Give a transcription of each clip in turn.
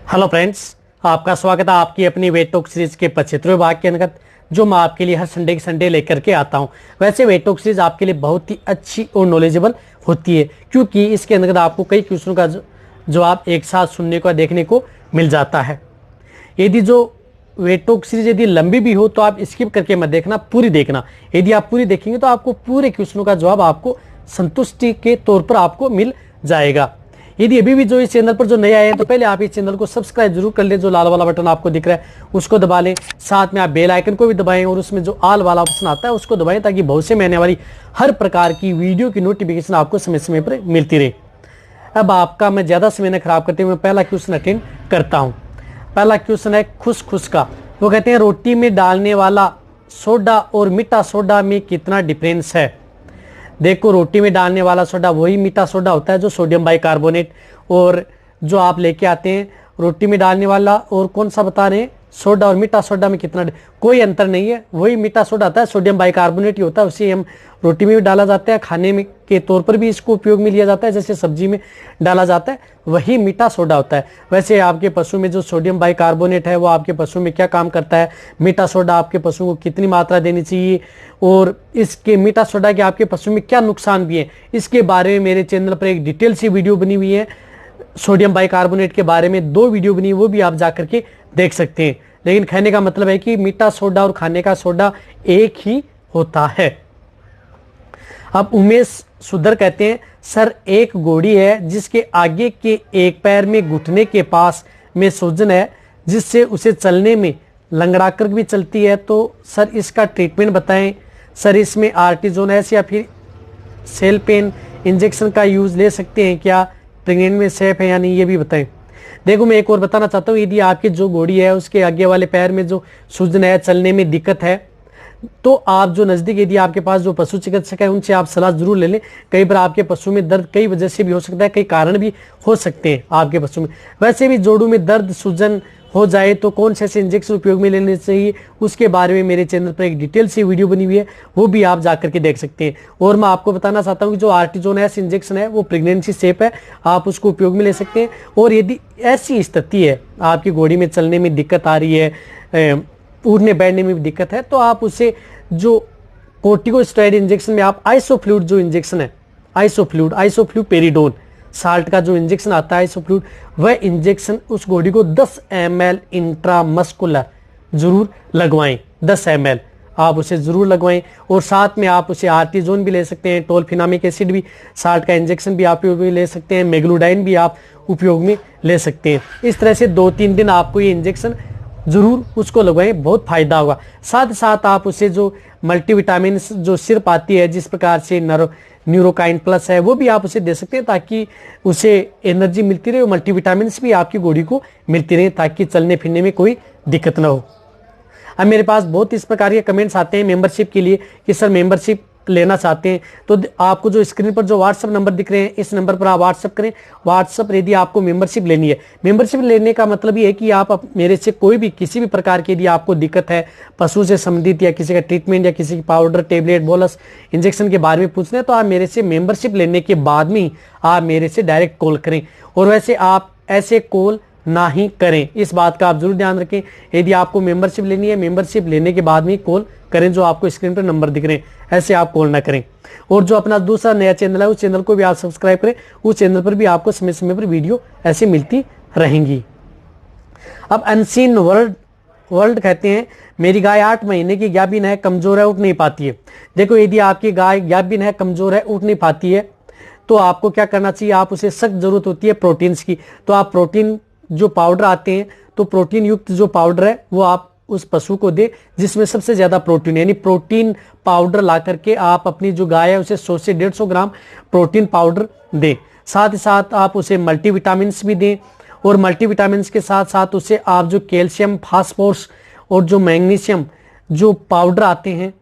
Hello friends, आपका स्वागत है आपकी अपनी वेट टॉक सीरीज के 75वें भाग के अंतर्गत, जो मैं आपके लिए हर संडे के संडे लेकर के आता हूं। वैसे वेट टॉक सीरीज आपके लिए बहुत ही अच्छी और नॉलेजेबल होती है, क्योंकि इसके अंतर्गत आपको कई क्वेश्चनों का जवाब एक साथ सुनने को देखने को मिल जाता है। यदि जो वेट टॉक सीरीज यदि लंबी भी हो तो आप स्किप करके मत देखना, पूरी देखना। यदि आप पूरी देखेंगे तो आपको पूरे क्वेश्चनों का जवाब आपको संतुष्टि के तौर पर आपको मिल जाएगा। यदि अभी भी जो इस चैनल पर जो नए आए हैं तो पहले आप इस चैनल को सब्सक्राइब जरूर कर लें। जो लाल वाला बटन आपको दिख रहा है उसको दबा लें, साथ में आप बेल आइकन को भी दबाएं और उसमें जो ऑल वाला ऑप्शन आता है उसको दबाएं, ताकि भविष्य में आने वाली हर प्रकार की वीडियो की नोटिफिकेशन आपको समय समय पर मिलती रहे। अब आपका मैं ज्यादा समय न खराब करते हुए पहला क्वेश्चन अटेंड करता हूँ। पहला क्वेश्चन है खुश खुश का। वो कहते हैं रोटी में डालने वाला सोडा और मीठा सोडा में कितना डिफरेंस है। देखो, रोटी में डालने वाला सोडा वही मीठा सोडा होता है जो सोडियम बाइकार्बोनेट, और जो आप लेके आते हैं रोटी में डालने वाला और कौन सा बता रहे हैं सोडा, और मीठा सोडा में कितना कोई अंतर नहीं है, वही मीठा सोडा आता है, सोडियम बाइकार्बोनेट ही होता है। उसे हम रोटी में भी डाला जाता है, खाने में के तौर पर भी इसको उपयोग में लिया जाता है, जैसे सब्जी में डाला जाता है, वही मीठा सोडा होता है। वैसे आपके पशु में जो सोडियम बाइकार्बोनेट है वो आपके पशु में क्या काम करता है, मीठा सोडा आपके पशु को कितनी मात्रा देनी चाहिए, और इसके मीठा सोडा के आपके पशु में क्या नुकसान भी है, इसके बारे में मेरे चैनल पर एक डिटेल सी वीडियो बनी हुई है। सोडियम बाइकार्बोनेट के बारे में 2 वीडियो बनी, वो भी आप जाकर के देख सकते हैं। लेकिन कहने का मतलब है कि मीठा सोडा और खाने का सोडा एक ही होता है। अब उमेश सुधर कहते हैं, सर एक घोड़ी है जिसके आगे के एक पैर में घुटने के पास में सूजन है, जिससे उसे चलने में लंगड़ा कर भी चलती है, तो सर इसका ट्रीटमेंट बताएं। सर इसमें आर्टिजोनेस या फिर सेल पेन इंजेक्शन का यूज ले सकते हैं क्या, प्रेग्नेंट में सेफ है या नहीं, ये भी बताएं। देखो, मैं एक और बताना चाहता हूँ, यदि आपकी जो घोड़ी है उसके आगे वाले पैर में जो सूजन है, चलने में दिक्कत है, तो आप जो नजदीक यदि आपके पास जो पशु चिकित्सक है उनसे आप सलाह जरूर ले लें। कई बार आपके पशु में दर्द कई वजह से भी हो सकता है, कई कारण भी हो सकते हैं आपके पशु में। वैसे भी जोड़ों में दर्द सूजन हो जाए तो कौन से ऐसे इंजेक्शन उपयोग में लेने चाहिए, उसके बारे में मेरे चैनल पर एक डिटेल सी वीडियो बनी हुई है, वो भी आप जाकर के देख सकते हैं। और मैं आपको बताना चाहता हूँ कि जो आर्टिजोनेस इंजेक्शन है वो प्रेगनेंसी सेफ है, आप उसको उपयोग में ले सकते हैं। और यदि ऐसी स्थिति है आपकी घोड़ी में चलने में दिक्कत आ रही है, उठने बैठने में भी दिक्कत है, तो आप उसे जो कोर्टिकोस्टेरॉइड इंजेक्शन में आप आइसोफ्लूइड जो इंजेक्शन है, आइसोफ्लूइड पेरिडोन साल्ट का जो इंजेक्शन आता है आइसोफ्लूइड, वह इंजेक्शन उस घोड़ी को 10 ml इंट्रामस्कुलर जरूर लगवाएं। 10 ml आप उसे जरूर लगवाएं, और साथ में आप उसे आर्टिजोन भी ले सकते हैं, टोल्फिनामिक एसिड भी, साल्ट का इंजेक्शन भी आप उपयोग में ले सकते हैं, मेग्लूडाइन भी आप उपयोग में ले सकते हैं। इस तरह से 2-3 दिन आपको ये इंजेक्शन जरूर उसको लगवाएं, बहुत फायदा होगा। साथ साथ आप उसे जो मल्टीविटामिन जो सिरप आती है, जिस प्रकार से न्यूरोकाइन प्लस है, वो भी आप उसे दे सकते हैं, ताकि उसे एनर्जी मिलती रहे, और मल्टीविटामिन भी आपकी घोड़ी को मिलती रहे, ताकि चलने फिरने में कोई दिक्कत ना हो। अब मेरे पास बहुत इस प्रकार के कमेंट्स आते हैं मेंबरशिप के लिए कि सर मेंबरशिप लेना चाहते हैं, तो आपको जो स्क्रीन पर जो व्हाट्सएप नंबर दिख रहे हैं, इस नंबर पर आप व्हाट्सएप करें। व्हाट्सएप यदि आपको मेंबरशिप लेनी है, मेंबरशिप लेने का मतलब ये है कि आप मेरे से कोई भी किसी भी प्रकार की यदि आपको दिक्कत है पशु से संबंधित, या किसी का ट्रीटमेंट, या किसी की पाउडर, टेबलेट, बोलस इंजेक्शन के बारे में पूछ रहे हैं, तो आप मेरे से मेंबरशिप लेने के बाद में आप मेरे से डायरेक्ट कॉल करें। और वैसे आप ऐसे कॉल ना ही करें, इस बात का आप जरूर ध्यान रखें। यदि आपको मेंबरशिप लेनी है, मेंबरशिप लेने के बाद में कॉल करें, जो आपको स्क्रीन पर नंबर दिख रहे हैं, ऐसे आप कॉल ना करें। और जो अपना दूसरा नया चैनल है उस चैनल को भी आप सब्सक्राइब करें, उस चैनल पर भी आपको समय समय पर वीडियो ऐसे मिलती रहेंगी। अब अनसीन वर्ल्ड कहते हैं, मेरी गाय 8 महीने की गाभिन है, कमजोर है, उठ नहीं पाती है। देखो, यदि आपकी गाय गाभिन है, कमजोर है, उठ नहीं पाती है, तो आपको क्या करना चाहिए, आप उसे सख्त जरूरत होती है प्रोटीन्स की, तो आप प्रोटीन जो पाउडर आते हैं, तो प्रोटीन युक्त जो पाउडर है वो आप उस पशु को दे जिसमें सबसे ज्यादा प्रोटीन, यानी प्रोटीन पाउडर ला करके आप अपनी जो गाय है उसे 100 से 150 ग्राम प्रोटीन पाउडर दें। साथ ही साथ आप उसे मल्टीविटामिन भी दें, और मल्टीविटामिन के साथ साथ उसे आप जो कैल्शियम, फास्फोरस और जो मैग्नीशियम जो पाउडर आते हैं,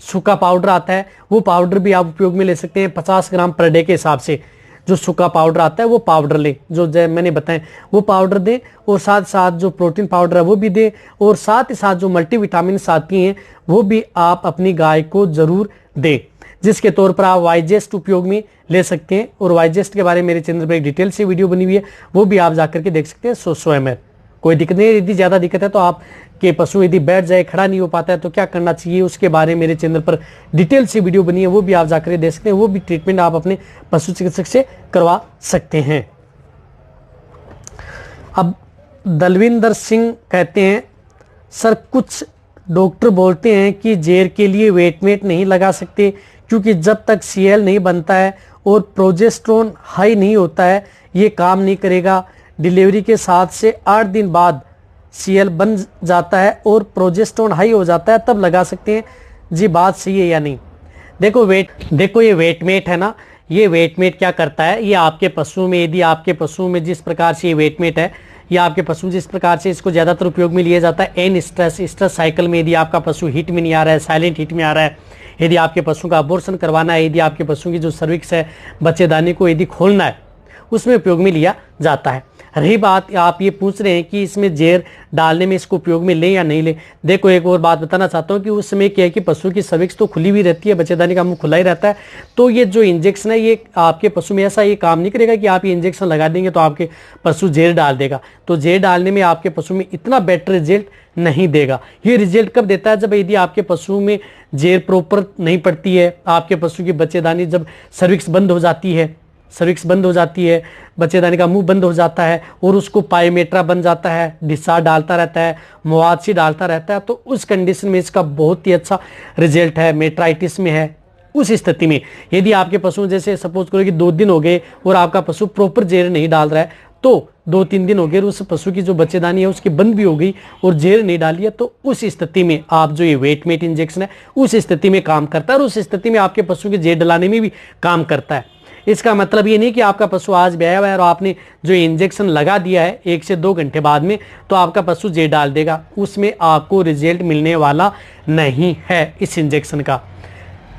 सूखा पाउडर आता है, वो पाउडर भी आप उपयोग में ले सकते हैं। 50 ग्राम पर डे के हिसाब से जो सूखा पाउडर आता है वो पाउडर लें, जो मैंने बताया वो पाउडर दें, और साथ साथ जो प्रोटीन पाउडर है वो भी दें, और साथ ही साथ जो मल्टीविटामिन आती हैं वो भी आप अपनी गाय को जरूर दें। जिसके तौर पर आप वाइजेस्ट उपयोग में ले सकते हैं। और वाइजेस्ट के बारे में मेरे चैनल पर एक डिटेल से वीडियो बनी हुई है, वो भी आप जाकर के देख सकते हैं। 100 ml, कोई दिक्कत नहीं है। यदि ज़्यादा दिक्कत है तो आपके पशु यदि बैठ जाए, खड़ा नहीं हो पाता है, तो क्या करना चाहिए उसके बारे में मेरे चैनल पर डिटेल से वीडियो बनी है, वो भी आप जाकर के देख सकते हैं। वो भी ट्रीटमेंट आप अपने पशु चिकित्सक से करवा सकते हैं। अब दलविंदर सिंह कहते हैं, सर कुछ डॉक्टर बोलते हैं कि जेर के लिए वेटमेट नहीं लगा सकते क्योंकि जब तक सीएल नहीं बनता है और प्रोजेस्टेरोन हाई नहीं होता है ये काम नहीं करेगा। डिलीवरी के 7 से 8 दिन बाद सीएल बन जाता है और प्रोजेस्टेरोन हाई हो जाता है, तब लगा सकते हैं। जी बात सही है या नहीं? देखो ये वेटमेट है ना, ये वेटमेट क्या करता है, ये आपके पशु में, यदि आपके पशु में जिस प्रकार से ये वेटमेट है, या आपके पशु जिस प्रकार से इसको ज़्यादातर उपयोग में लिया जाता है एन स्ट्रेस साइकिल में, यदि आपका पशु हीट में नहीं आ रहा है, साइलेंट हीट में आ रहा है, यदि आपके पशु का अबॉर्शन करवाना है, यदि आपके पशु की जो सर्विक्स है, बच्चेदानी को यदि खोलना है, उसमें उपयोग में लिया जाता है। रही बात आप ये पूछ रहे हैं कि इसमें जेर डालने में इसको उपयोग में लें या नहीं लें, देखो एक और बात बताना चाहता हूँ कि उस समय क्या है कि पशु की सर्विक्स तो खुली हुई रहती है, बच्चेदानी का मुंह खुला ही रहता है। तो ये जो इंजेक्शन है ये आपके पशु में ऐसा ये काम नहीं करेगा कि आप ये इंजेक्शन लगा देंगे तो आपके पशु जेर डाल देगा। तो जेर डालने में आपके पशु में इतना बेटर रिजल्ट नहीं देगा। ये रिजल्ट कब देता है, जब यदि आपके पशु में जेर प्रॉपर नहीं पड़ती है, आपके पशु की बच्चेदानी जब सर्विक्स बंद हो जाती है, बच्चेदानी का मुंह बंद हो जाता है और उसको पायोमेट्रा बन जाता है, डिस्चार्ज डालता रहता है, मवादसी डालता रहता है, तो उस कंडीशन में इसका बहुत ही अच्छा रिजल्ट है। मेट्राइटिस में है, उस स्थिति में यदि आपके पशु जैसे सपोज करो कि 2 दिन हो गए और आपका पशु प्रॉपर जेर नहीं डाल रहा है, तो 2-3 दिन हो गए, उस पशु की जो बच्चेदानी है उसकी बंद भी हो गई और जेर नहीं डाली है, तो उस स्थिति में आप जो ये वेटमेट इंजेक्शन है उस स्थिति में काम करता है और उस स्थिति में आपके पशु के जेर डलाने में भी काम करता है। इसका मतलब ये नहीं कि आपका पशु आज ब्याया हुआ है और आपने जो इंजेक्शन लगा दिया है 1 से 2 घंटे बाद में तो आपका पशु जेर डाल देगा, उसमें आपको रिजल्ट मिलने वाला नहीं है इस इंजेक्शन का।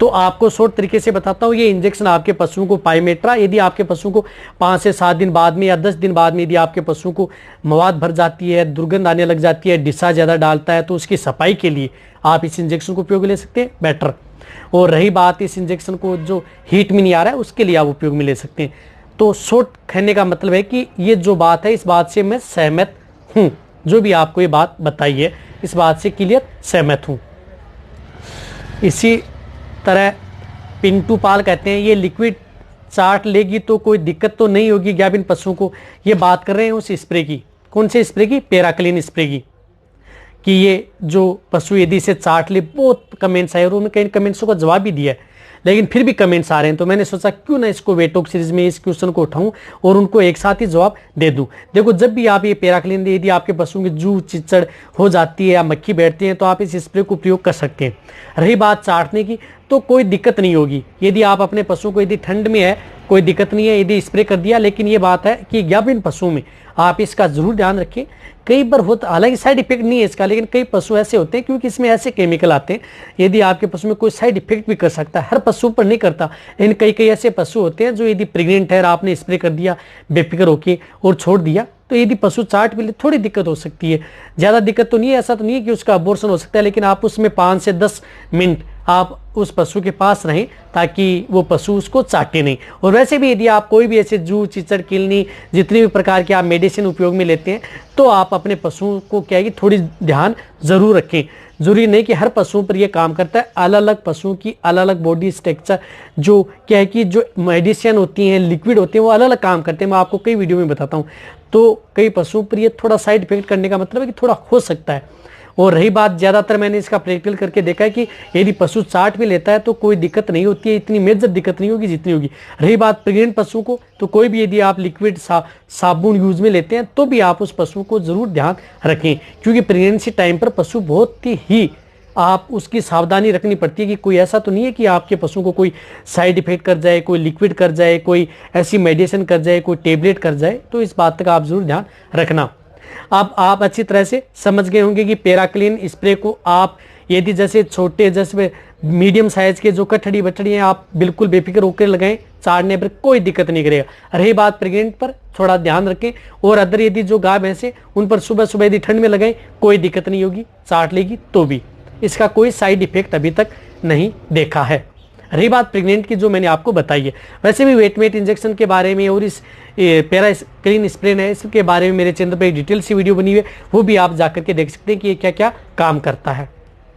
तो आपको शॉर्ट तरीके से बताता हूँ, ये इंजेक्शन आपके पशुओं को पायोमेट्रा, यदि आपके पशु को 5 से 7 दिन बाद में या 10 दिन बाद में यदि आपके पशु को मवाद भर जाती है, दुर्गंध आने लग जाती है, डिस्चार्ज ज़्यादा डालता है, तो उसकी सफाई के लिए आप इस इंजेक्शन को उपयोग ले सकते हैं, बेटर। और रही बात इस इंजेक्शन को जो हीट में नहीं आ रहा है उसके लिए आप उपयोग में ले सकते हैं। तो शॉर्ट कहने का मतलब है कि ये जो बात है इस बात से मैं सहमत हूँ, जो भी आपको ये बात बताई है इस बात से क्लियर सहमत हूँ। इसी तरह पिंटू पाल कहते हैं, ये लिक्विड चाट लेगी तो कोई दिक्कत तो नहीं होगी गाभिन पशुओं को? ये बात कर रहे हैं उस स्प्रे की, कौन से स्प्रे की? पैराक्लिन स्प्रे की, कि ये जो पशु यदि इसे चाट ले। बहुत कमेंट्स आए और उन्होंने कई कमेंट्सों का जवाब भी दिया है, लेकिन फिर भी कमेंट्स आ रहे हैं, तो मैंने सोचा क्यों ना इसको वेटॉक सीरीज में इस क्वेश्चन को उठाऊं और उनको एक साथ ही जवाब दे दूं। देखो जब भी आप ये पैराक्लिन यदि आपके पशुओं की जू चिचड़ हो जाती है या मक्खी बैठती है तो आप इस स्प्रे को प्रयोग कर सकते हैं। रही बात चाटने की, तो कोई दिक्कत नहीं होगी यदि आप अपने पशुओं को, यदि ठंड में है कोई दिक्कत नहीं है यदि स्प्रे कर दिया, लेकिन ये बात है कि गाभिन पशुओं में आप इसका जरूर ध्यान रखें। कई बार होता, हालांकि साइड इफेक्ट नहीं है इसका, लेकिन कई पशु ऐसे होते हैं क्योंकि इसमें ऐसे केमिकल आते हैं यदि आपके पशु में कोई साइड इफेक्ट भी कर सकता है, हर पशु पर नहीं करता, लेकिन कई ऐसे पशु होते हैं जो यदि प्रेग्नेंट है और आपने स्प्रे कर दिया बेफिक्र होके और छोड़ दिया तो यदि पशु चाट भी ले थोड़ी दिक्कत हो सकती है। ज़्यादा दिक्कत तो नहीं है, ऐसा तो नहीं है कि उसका अबॉर्शन हो सकता है, लेकिन आप उसमें 5 से 10 मिनट आप उस पशु के पास रहें ताकि वो पशु उसको चाटे नहीं। और वैसे भी यदि आप कोई भी ऐसे जू चिचड़ किलनी जितने भी प्रकार के आप मेडिसिन उपयोग में लेते हैं तो आप अपने पशुओं को क्या है कि थोड़ी ध्यान जरूर रखें। जरूरी नहीं कि हर पशुओं पर यह काम करता है, अलग अलग पशुओं की अलग अलग बॉडी स्ट्रक्चर जो क्या है कि जो मेडिसिन होती हैं, लिक्विड होते हैं, वो अलग अलग काम करते हैं। मैं आपको कई वीडियो में बताता हूँ। तो कई पशुओं पर ये थोड़ा साइड इफेक्ट करने का मतलब है कि थोड़ा हो सकता है। और रही बात, ज़्यादातर मैंने इसका प्रैक्टिकल करके देखा है कि यदि पशु चाट भी लेता है तो कोई दिक्कत नहीं होती है, इतनी मेजर दिक्कत नहीं होगी जितनी होगी। रही बात प्रेग्नेंट पशु को, तो कोई भी यदि आप लिक्विड साबुन यूज में लेते हैं तो भी आप उस पशु को जरूर ध्यान रखें, क्योंकि प्रेगनेंसी टाइम पर पशु बहुत ही आप उसकी सावधानी रखनी पड़ती है कि कोई ऐसा तो नहीं है कि आपके पशु को कोई साइड इफेक्ट कर जाए, कोई लिक्विड कर जाए, कोई ऐसी मेडिसिन कर जाए, कोई टेबलेट कर जाए। तो इस बात का आप जरूर ध्यान रखना। अब आप अच्छी तरह से समझ गए होंगे कि पैराक्लिन स्प्रे को आप यदि जैसे छोटे जैसे मीडियम साइज के जो कठड़ी बठड़ी हैं आप बिल्कुल बेफिक्र होकर लगाएं, चाटने पर कोई दिक्कत नहीं करेगा। रही बात प्रेग्नेंट पर, थोड़ा ध्यान रखें। और अदर यदि जो गाय भैंस उन पर सुबह सुबह यदि ठंड में लगाएं कोई दिक्कत नहीं होगी, चाट लेगी तो भी इसका कोई साइड इफेक्ट अभी तक नहीं देखा है। रही बात प्रेग्नेंट की, जो मैंने आपको बताई है, वैसे भी वेटमेट इंजेक्शन के बारे में और इस पैरास्क्रीन स्प्रे है इसके बारे में मेरे चैनल पर एक डिटेल सी वीडियो बनी हुई है, वो भी आप जाकर के देख सकते हैं कि ये क्या क्या काम करता है,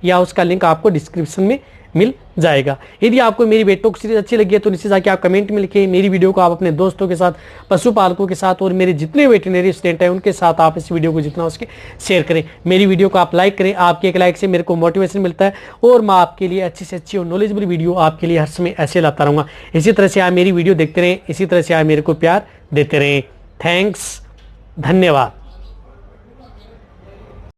या उसका लिंक आपको डिस्क्रिप्शन में मिल जाएगा। यदि आपको मेरी वेट टॉक सीरीज अच्छी लगी है तो नीचे जाके आप कमेंट में लिखें। मेरी वीडियो को आप अपने दोस्तों के साथ, पशुपालकों के साथ और मेरे जितने वेटरनरी स्टूडेंट हैं उनके साथ आप इस वीडियो को जितना हो सके शेयर करें। मेरी वीडियो को आप लाइक करें, आपके एक लाइक से मेरे को मोटिवेशन मिलता है और मैं आपके लिए अच्छी से अच्छी और नॉलेजेबल वीडियो आपके लिए हर समय ऐसे लाता रहूँगा। इसी तरह से आप मेरी वीडियो देखते रहें, इसी तरह से आप मेरे को प्यार देते रहें। थैंक्स, धन्यवाद।